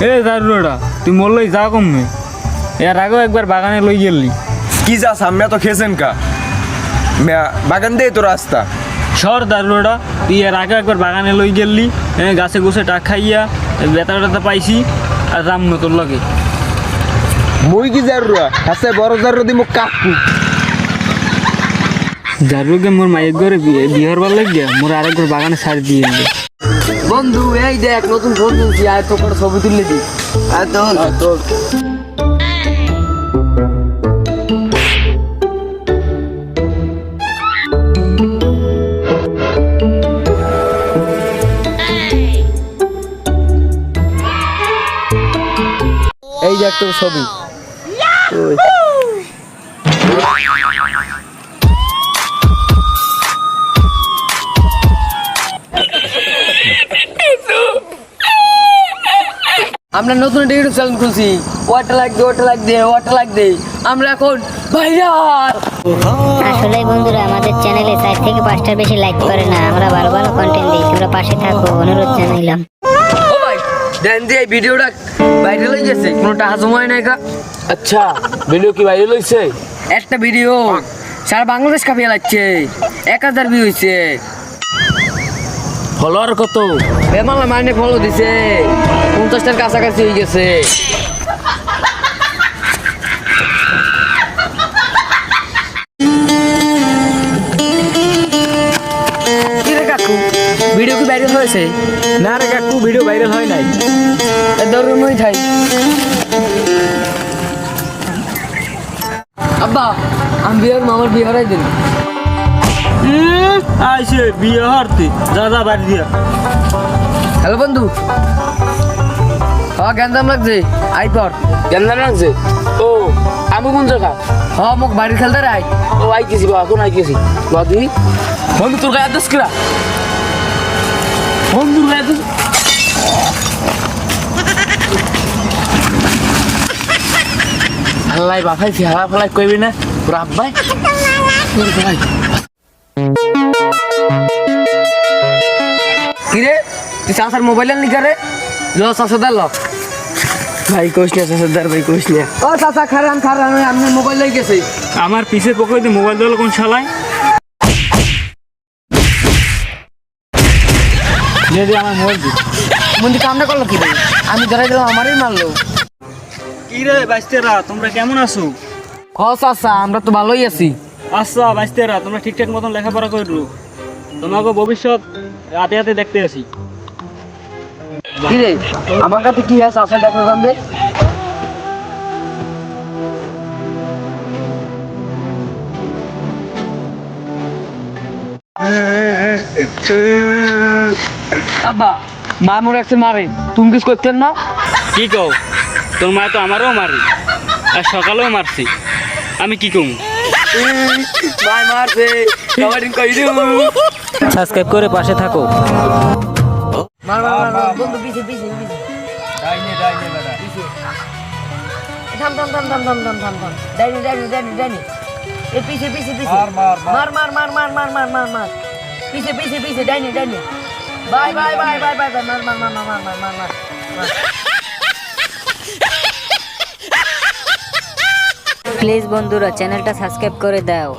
এ দারুড়া তুই মরলই যা কমবে এর আগেও একবার বাগানে লই গেলি কি যা সামনে তো খেয়েছেন কা বাগান দিয়ে তো রাস্তা সর দারুড়া তুই এর আগে একবার বাগানে লই গেলি গাছে গোছে টাক খাইয়া বেতা টেতা পাইছি আর রাম নতুন লগে মুই কি জারুরা হাসে বড় জারু দি মুখ কাকু জারুকে মোর মায়ের ঘরে বিহার বার লাগিয়া মোর আরেকবার বাগানে ছাড় দিয়ে দিলে বন্ধু এই দেখ নতুন ফোন কিনছি আর তো করে ছবি তুললে দি এই দেখ তোর ছবি আমরা নতুন একটা ইউটিউব চ্যানেল খুলছি ওয়াটার লাইক দে আমরা এখন ভাইরাল। আসলে বন্ধুরা আমাদের চ্যানেলে 4 থেকে 5টার বেশি লাইক করে না, আমরা ভালো ভালো কন্টেন্ট দিই, তোমরা পাশে থাকো অনুরোধ জানাইলাম। ও ভাই দেন দিয়ে এই ভিডিওটা ভাইরাল হয়ে গেছে, কোনো টাকা জমা হয় নাই কা। আচ্ছা ভিডিও কি ভাইরাল হইছে? একটা ভিডিও সারা বাংলাদেশ কাঁপিয়ে লাগছে, 1000 ভিউ হয়েছে। ফলোয়ার কত? বেমালা মানে ফলো দিছে 50টার কাছাকাছি হয়ে গেছে। কি রে কাকু ভিডিও কি ভাইরাল হয়েছে? না রে কাকু ভিডিও ভাইরাল হয় নাই। দৌড়ের মই থাই আব্বা আমি বিয়ের মামার বিয়ে হরাই দিন। আইসে বিয়ে হরতে যা যা বাড়ি দিয়া হ্যালো বন্ধু, হ্যাঁ গ্যান্দাম লাগছে আই পর। জানলাম লাগছে। ও আমি কোন জায়গা? হ্যাঁ মোক বাড়ির খেলতে রাই। ও আইতেছি বা এখন আইতেছি বাদি বন্ধু তোর গায়ে দোষ কিরা বন্ধুর গায়ে দোষ আল্লাহ বাফাই ফেলা ফেলাই কইবি না তোর আব্বাই তোর ভাই। কিরে তুই চাষার মোবাইল আনলি কারে? ল চাষাদার ল ভাই কোশ না, চাষাদার ভাই কোশ না। ও চাষা খারান আমি মোবাইল লই গেছি। আমার পিছের পকেটে মোবাইল দিল কোন শালায় যদি আমার মোবাইল দি মন্দি কামটা করলো কি রে? আমি ধরাই দিলাম আমারই মারলো। কি রে বাইস্তেরা তোমরা কেমন আছো? হ চাষা আমরা তো ভালোই আছি। আচ্ছা বাইস্তেরা তোমরা ঠিকঠাক মতন লেখাপড়া করো, তোমাকে ভবিষ্যৎ হাতে হাতে দেখতে আসি। কি রে আমার কাছে কি আছে চাষা দেখো জানবে? আব্বা মা মোর একটু মারে, তুমি কিছু করতেন না? কি কও? তোর মা তো আমারও মারি আর সকালেও মারছি, আমি কি কম? মাই মারছে কবাডি কই দিও। সাবস্ক্রাইব করে পাশে থাকো। মার বন্ধু পিছে ডাইনে বেটা পিছে থাম ডাইনে এ পিছে মার পিছে ডাইনে বাই মার প্লিজ বন্ধুরা চ্যানেলটা সাবস্ক্রাইব করে দাও।